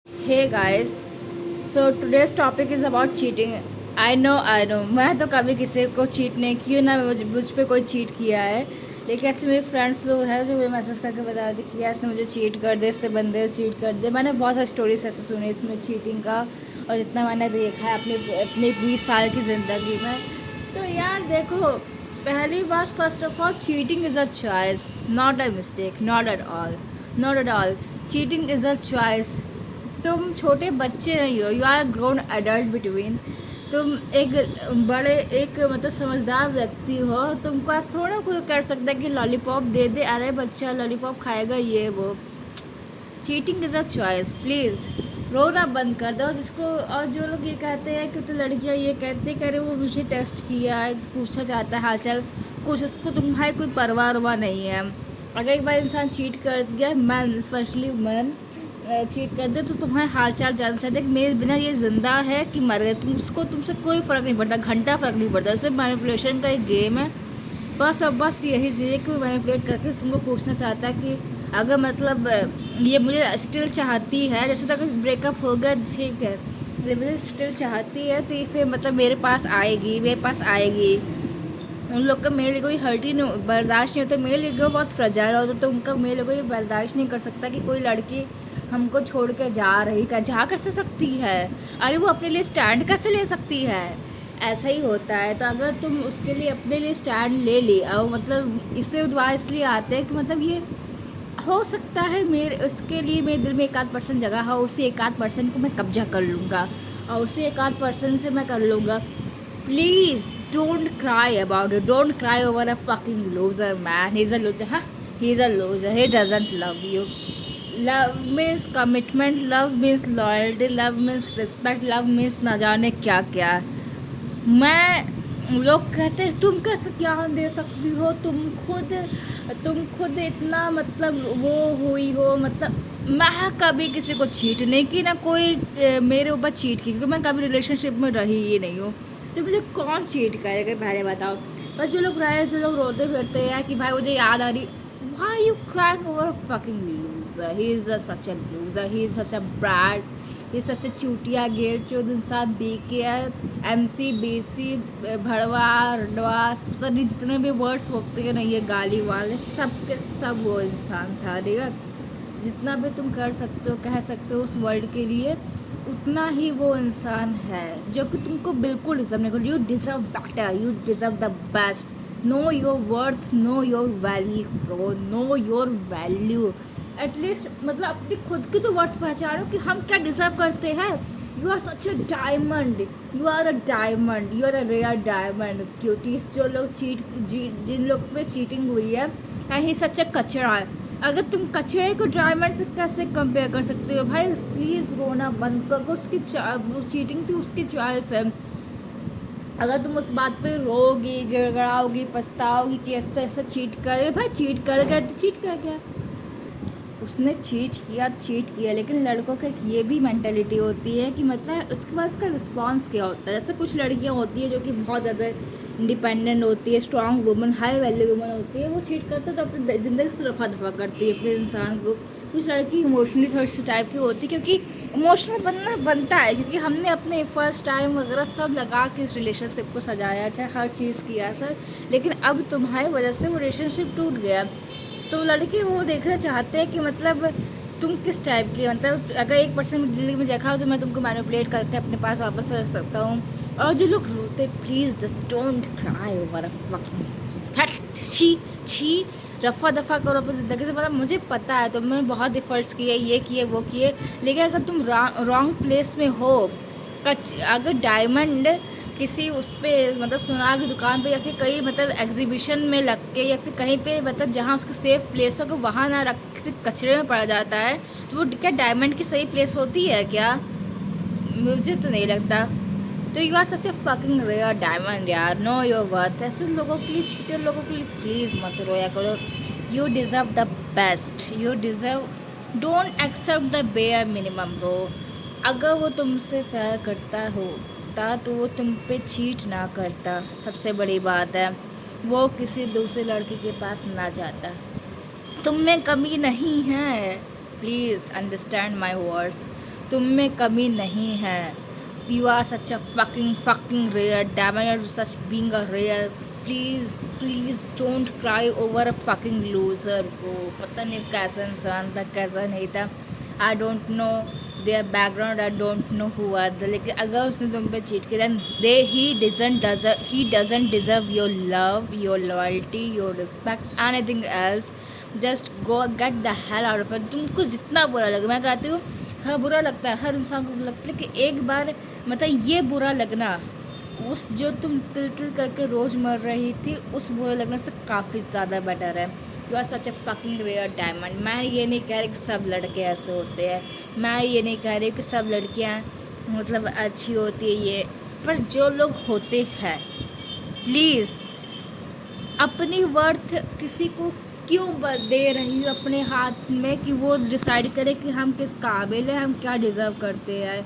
Hey guys, so today's topic is about cheating. I know मैं तो कभी किसी को चीट नहीं की हूँ, ना मुझ पे कोई चीट किया है। लेकिन ऐसे मेरे फ्रेंड्स लोग हैं जो मुझे मैसेज करके बता रहे कि इसने मुझे चीट कर दे, इसने बंदे चीट कर दे। मैंने बहुत सारी स्टोरीज ऐसे सुनी इसमें चीटिंग का, और जितना मैंने देखा है अपनी अपनी 20 साल की ज़िंदगी में। तो यार देखो, पहली बात, first of all cheating is a choice, not a mistake, not at all, not at all. Cheating is a choice. तुम छोटे बच्चे नहीं हो, you are grown adult between. तुम एक बड़े, एक मतलब समझदार व्यक्ति हो। तुमको आज थोड़ा कोई कर सकता है कि लॉलीपॉप दे दे, अरे बच्चा लॉलीपॉप खाएगा ये वो। Cheating is a choice. Please रोना बंद कर दो। जिसको और जो लोग ये कहते हैं कि तो लड़कियाँ ये कहते करे वो मुझे टेस्ट किया है, पूछना चाहता है हाल चाल, कुछ उसको तुम्हारी कोई परवाह वरवा नहीं है। अगर एक बार इंसान चीट कर गया, मैन स्पेशली मैन चीट कर दे, तो तुम्हारे हाल चाल जानना चाहते हैं कि मेरे बिना ये जिंदा है कि मर गए। तुमसे कोई फ़र्क नहीं पड़ता, घंटा फ़र्क नहीं पड़ता। सिर्फ मैनिपुलेशन का एक गेम है। बस अब बस यही चीज़ है कि वो मैनिपुलेट करके तुमको पूछना चाहता है कि अगर मतलब ये मुझे स्टिल चाहती है, जैसे तो अगर ब्रेकअप हो गया ठीक है, ये मुझे स्टिल चाहती है तो ये फिर मतलब मेरे पास आएगी, मेरे पास आएगी। उन लोग का मेरे लिए कोई हर्ट ही नहीं, बर्दाश्त नहीं होता। मेरे लिए को बहुत फ्रजाइल होता, तो उनका मेरे लिए कोई बर्दाश्त नहीं कर सकता कि कोई लड़की हमको छोड़ के जा कैसे सकती है। अरे वो अपने लिए स्टैंड कैसे ले सकती है। ऐसा ही होता है। तो अगर तुम उसके लिए अपने लिए स्टैंड ले ली, और मतलब इससे दुआ इसलिए आते हैं कि मतलब ये हो सकता है मेरे उसके लिए मेरे दिल में एक आध परसेंट जगह हो, उसी एक आध परसेंट को मैं कब्जा कर लूँगा, और उसी एक आध परसेंट से मैं कर लूँगा। Please don't cry about it, don't cry over a fucking loser man, he is a loser, हाँ, he is a loser, he doesn't love you. Love means commitment, love means loyalty, love means respect, love means ना जाने क्या क्या। मैं लोग कहते हैं तुम कैसे ज्ञान दे सकती हो, तुम खुद इतना मतलब वो हुई हो, मतलब मैं कभी किसी को चीट नहीं की, ना कोई मेरे ऊपर चीट की, क्योंकि मैं कभी रिलेशनशिप में रही ही नहीं हूँ। तो मुझे कौन चीट करेगा पहले बताओ। पर जो लोग रोते फिरते हैं कि भाई मुझे याद आ रही, why you crying over a fucking loser, he is such a loser, he is such a brat, ये सच चूटिया गेट जो इंसान बी के है, एम सी बी सी, भड़वा रडवा, पता नहीं जितने भी वर्ड्स होते हैं ना ये गाली वाले, सब के सब वो इंसान था। ठीक है, जितना भी तुम कर सकते हो कह सकते हो उस वर्ल्ड के लिए, उतना ही वो इंसान है जो कि तुमको बिल्कुल डिजर्व नहीं कर। You deserve better, you deserve the best. No your worth, know your value bro, know your value. At least मतलब अपनी खुद की तो वर्थ पहचानो कि हम क्या डिजर्व करते हैं। You are such a diamond, you are a diamond, you are a rare diamond. Cuties जो लोग जिन लोग पे चीटिंग हुई है ही सच अ कचरा है। अगर तुम कचरे को डायमंड से कैसे कंपेयर कर सकते हो भाई। प्लीज़ रोना बंद करो, उसकी वो चीटिंग थी, उसकी चॉइस है। अगर तुम उस बात पे रोगी, गिड़गड़ाओगी, पछताओगी कि ऐसा ऐसा चीट करे, भाई चीट कर गया तो चीट कर गया, उसने चीट किया। लेकिन लड़कों का ये भी मेंटेलिटी होती है कि मतलब उसके बाद उसका रिस्पॉन्स क्या होता है। जैसे कुछ लड़कियां होती है जो कि बहुत ज़्यादा इंडिपेंडेंट होती है, strong woman, high value woman होती है, वो चीट करते तो अपनी ज़िंदगी से रफा दफा करती है अपने इंसान को। कुछ लड़की इमोशनली थोड़ी सी टाइप की होती है, क्योंकि इमोशनल बनता है क्योंकि हमने अपने फर्स्ट टाइम वगैरह सब लगा के इस रिलेशनशिप को सजाया, चाहे हर चीज़ किया सर, लेकिन अब तुम्हारी वजह से वो रिलेशनशिप टूट गया। तो लड़के वो देखना चाहते हैं कि मतलब तुम किस टाइप की, मतलब अगर 1% दिल्ली में देखा हो तो मैं तुमको मैनिपुलेट करके अपने पास वापस रख सकता हूँ। और जो लोग रोते, please just don't cry over a fucking हट, छी छी, रफ़ा दफ़ा करो अपनी ज़िंदगी से। मतलब मुझे पता है तुमने बहुत एफर्ट्स किए, ये किए वो किए, लेकिन अगर तुम रॉन्ग प्लेस में हो, अगर डायमंड किसी उस पर मतलब सुनार की दुकान पे या फिर कहीं मतलब एग्जीबिशन में लग के या फिर कहीं पे मतलब जहाँ उसकी सेफ प्लेस हो कि वहाँ ना रख किसी कचरे में पड़ा जाता है, तो वो क्या डायमंड की सही प्लेस होती है क्या? मुझे तो नहीं लगता। तो you are such a fucking rare diamond यार, नो योर वर्थ। ऐसे लोगों के लिए, चीटर लोगों के लिए प्लीज़ मत रोया करो। You deserve the best, you deserve, don't accept the bare minimum bro. अगर वो तुमसे प्यार करता होता तो वो तुम पे चीट ना करता, सबसे बड़ी बात है। वो किसी दूसरे लड़के के पास ना जाता। तुम में कमी नहीं है, प्लीज़ अंडरस्टैंड माई वर्ड्स। तुम में कमी नहीं है। You are such a fucking rare, damn are such being a rare. Please please don't cry over a fucking loser. को पता नहीं कैसा इंसान था कैसा नहीं था, I don't know their background, I don't know who are the, लेकिन अगर उसने तुम पे चीट किया they he doesn't deserve your love, your loyalty, your respect, anything else. Just go get the hell out of it. तुमको जितना बुरा लगे, मैं कहती हूँ हाँ बुरा लगता है, हर इंसान को लगता है कि एक बार मतलब ये बुरा लगना उस जो तुम तिल तिल करके रोज़ मर रही थी उस बुरे लगने से काफ़ी ज़्यादा बेटर है। You are such a fucking rare diamond. मैं ये नहीं कह रही कि सब लड़के ऐसे होते हैं, मैं ये नहीं कह रही कि सब लड़कियां मतलब अच्छी होती है ये, पर जो लोग होते हैं प्लीज़ अपनी वर्थ किसी को क्यों दे रही हो अपने हाथ में कि वो डिसाइड करे कि हम किस काबिल हैं, हम क्या डिज़र्व करते हैं,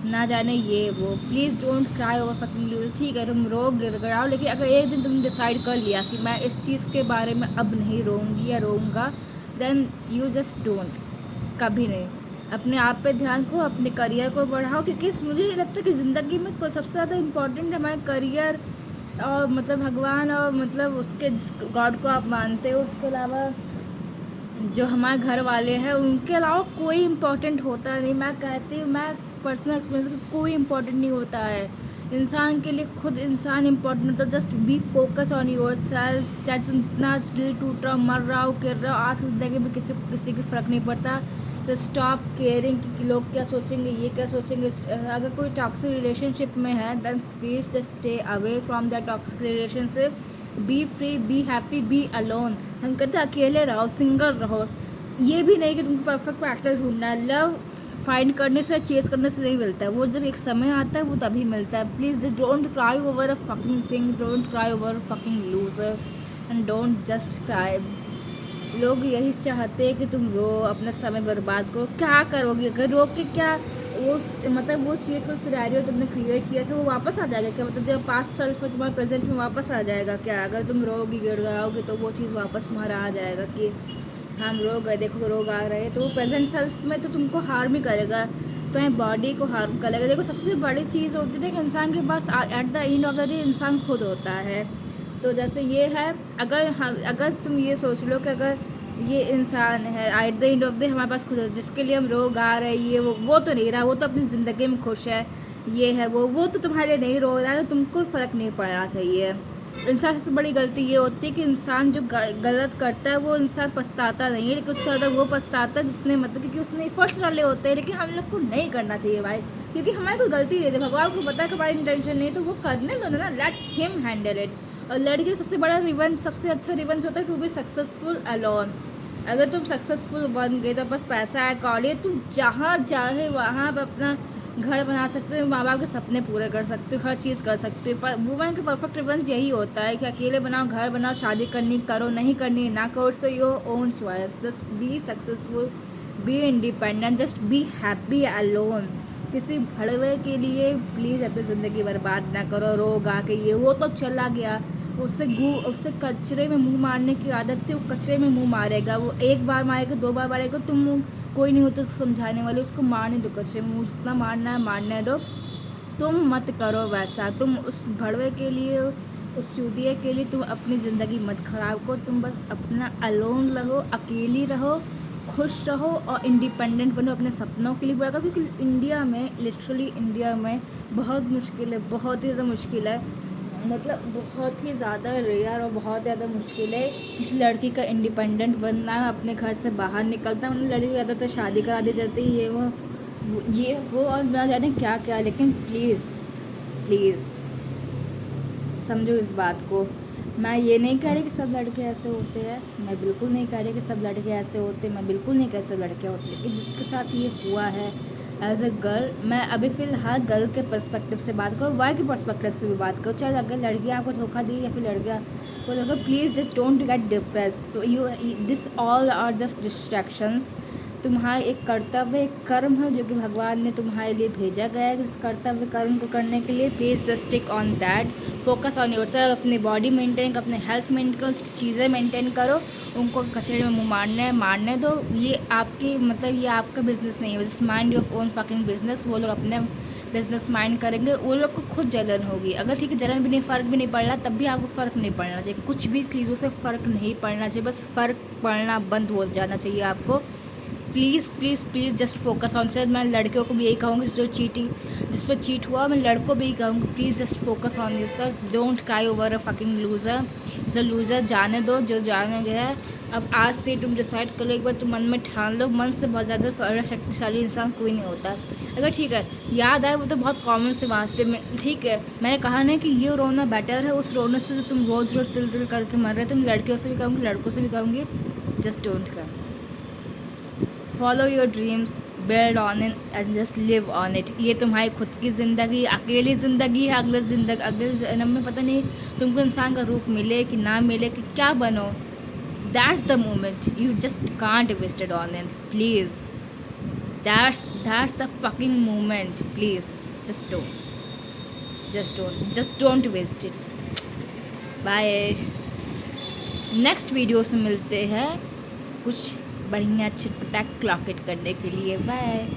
ना जाने ये वो। Please don't cry over fucking lose. ठीक है तुम रो गिड़गिड़ाओ, लेकिन अगर एक दिन तुम डिसाइड कर लिया कि मैं इस चीज़ के बारे में अब नहीं रोऊंगी या रोऊंगा, देन यू जस्ट डोंट, कभी नहीं। अपने आप पे ध्यान करो, अपने करियर को बढ़ाओ, क्योंकि मुझे नहीं लगता कि ज़िंदगी में सबसे ज़्यादा इम्पोर्टेंट हमारा करियर और मतलब भगवान और मतलब उसके जिस गॉड को आप मानते हो उसके अलावा जो हमारे घर वाले हैं उनके अलावा कोई इम्पोर्टेंट होता नहीं। मैं कहती हूँ, मैं पर्सनल एक्सपीरियंस कोई इम्पोर्टेंट नहीं होता है इंसान के लिए, खुद इंसान इम्पोर्टेंट होता है। Just be focus on your self. चाहे तुम इतना दिल टूट रहा हो, मर रहा हो, गिर रहा हो, आज की ज़िंदगी में किसी को किसी की फ़र्क नहीं पड़ता। तो स्टॉप केयरिंग कि लोग क्या सोचेंगे, ये क्या सोचेंगे। अगर कोई टॉक्सिक रिलेशनशिप में है then please just stay away from that toxic relationship. Be free, be happy, be alone. हम कहते हैं अकेले रहो, सिंगल रहो। ये भी नहीं कि तुमको परफेक्ट पार्टनर ढूंढना है। लव फाइंड करने से, चेस करने से नहीं मिलता है, वो जब एक समय आता है वो तभी मिलता है। Please don't cry over a fucking thing, don't cry over a fucking loser, and don't just cry. लोग यही चाहते हैं कि तुम रो, अपना समय बर्बाद करो। क्या करोगे अगर रो के? क्या वो मतलब वो चीज़, वो सिनेरियो तुमने क्रिएट किया था वो वापस आ जाएगा क्या? मतलब जो पास्ट सेल्फ है तुम्हारे प्रेजेंट में वापस आ जाएगा क्या? अगर तुम रोगी गिड़गिड़ाओगे तो वो चीज़ वापस तुम्हारा आ जाएगा कि हम रोग गए, देखो रोग आ रहे हैं, तो वो प्रेजेंट सेल्फ में तो तुमको हार्म ही करेगा, तुम्हारी बॉडी को हार्म करेगा। देखो सबसे बड़ी चीज़ होती है कि इंसान के पास at the end of the day इंसान खुद होता है। तो जैसे ये है, अगर तुम ये सोच लो कि अगर ये इंसान है eight the end of the हमारे पास खुद है, जिसके लिए हम रोग आ रहे हैं, ये वो तो नहीं रहा, वो तो अपनी ज़िंदगी में खुश है, ये है वो तो तुम्हारे लिए नहीं रो रहा है, तो तुमको फ़र्क नहीं पड़ना चाहिए। इंसान सबसे बड़ी गलती ये होती है कि इंसान जो गलत करता है वो इंसान पछताता नहीं है, लेकिन उससे ज़्यादा वो पछताता है जिसने मतलब क्योंकि उसने एफर्ट्स डाले होते हैं। लेकिन हम लोग को नहीं करना चाहिए भाई, क्योंकि हमारी कोई गलती नहीं थी, भगवान को पता है कि हमारी इंटेंशन नहीं, तो वो करने दो ना, लेट हिम हैंडल इट। और लड़की का सबसे बड़ा रिवेंज, सबसे अच्छा रिवेंज होता है टू बी सक्सेसफुल अलोन। अगर तुम सक्सेसफुल बन गए तो बस पैसा है, कॉलेज, तुम जहाँ चाहे वहाँ पर अपना घर बना सकते हो, माँ बाप के सपने पूरे कर सकते हो, हर चीज़ कर सकते हो। पर वुमेन का परफेक्ट रिवेंज यही होता है कि अकेले बनाओ, घर बनाओ, शादी करनी करो, नहीं करनी ना करो, so your own choice. Just be successful, be independent, just be happy alone. किसी भड़वे के लिए प्लीज़ अपनी ज़िंदगी बर्बाद ना करो। रोग आके ये वो तो चला गया, उससे कचरे में मुंह मारने की आदत थी, वो कचरे में मुंह मारेगा, वो एक बार मारेगा, दो बार मारेगा, तुम कोई नहीं होता उसको समझाने वाले, उसको मारने दो कचरे में, जितना मारना है मारने दो। तुम मत करो वैसा, तुम उस भड़वे के लिए, उस चूतिया के लिए तुम अपनी ज़िंदगी मत खराब करो। तुम बस अपना अलोन रहो, अकेली रहो, खुश रहो और इंडिपेंडेंट बनो, अपने सपनों के लिए पूरा करो। क्योंकि इंडिया में, लिटरली इंडिया में बहुत मुश्किल है, बहुत ही ज़्यादा मुश्किल है, मतलब बहुत ही ज़्यादा रेयर और बहुत ज़्यादा मुश्किल है किसी लड़की का इंडिपेंडेंट बनना, अपने घर से बाहर निकलता। मतलब लड़की को ज़्यादातर शादी करा दी जाती है, ये वो और ना जाने क्या क्या। लेकिन प्लीज़ प्लीज़ समझो इस बात को। मैं ये नहीं कह रही कि सब लड़के ऐसे होते हैं, मैं बिल्कुल नहीं कह रही कि सब लड़के ऐसे होते, मैं बिल्कुल नहीं कह रही सब लड़के होते, लेकिन जिसके साथ ये हुआ है एज अ गर्ल, मैं अभी फ़िलहाल गर्ल के पर्सपेक्टिव से बात करूँ, बॉय के पर्सपेक्टिव से भी बात करूँ। चाहे अगर लड़कियाँ आपको धोखा दी या फिर लड़कियाँ को धोखा, please just don't get depress. तो you this all are just distractions. तुम्हारा एक कर्तव्य, एक कर्म है जो कि भगवान ने तुम्हारे लिए भेजा गया है इस कर्तव्य कर्म को करने के लिए। Please just stick on that, focus on yourself, अपनी बॉडी मेंटेन, अपने हेल्थ मेंटेन, चीज़ें मेंटेन करो। उनको कचरे में मुँह मारने दो। ये आपकी मतलब ये आपका बिजनेस नहीं है, just mind your own fucking business. वो लोग अपने बिजनेस माइंड करेंगे, वो लोग को खुद जलन होगी। अगर ठीक है जलन भी नहीं, फ़र्क भी नहीं पड़ रहा, तब भी आपको फ़र्क नहीं पड़ना चाहिए। कुछ भी चीज़ों से फ़र्क नहीं पड़ना चाहिए, बस फ़र्क पड़ना बंद हो जाना चाहिए आपको। Please please please just focus on self. मैं लड़कियों को भी यही कहूँगी जिस पर चीट हुआ, मैं लड़कों को भी यही कहूँगी, please just focus on your self. Don't cry over a fucking loser. Is a loser, जाने दो जो जाने गया है। अब आज से तुम डिसाइड कर लो, एक बार तुम मन में ठान लो। मन से बहुत ज़्यादा शक्तिशाली इंसान कोई नहीं होता। अगर ठीक है याद आए, वो तो बहुत कॉमन से वास्ते में, ठीक है मैंने कहा नहीं कि ये रोना बेटर है उस रोने से जो तुम रोज़ रोज़ तिल करके मर रहे। तुम लड़कियों से भी कहूँगी, लड़कों से भी कहूँगी, just don't cry. Follow your dreams, build on it and just live on it. ये तुम्हारी खुद की ज़िंदगी, अकेली ज़िंदगी है। अगले जन्म में पता नहीं तुमको इंसान का रूप मिले कि ना मिले, कि क्या बनो। That's the moment, you just can't waste it on it, please. That's the fucking moment, please just don't waste it. Bye. Next video से मिलते हैं कुछ बढ़िया चिटपटाक क्लॉकेट करने के लिए। बाय।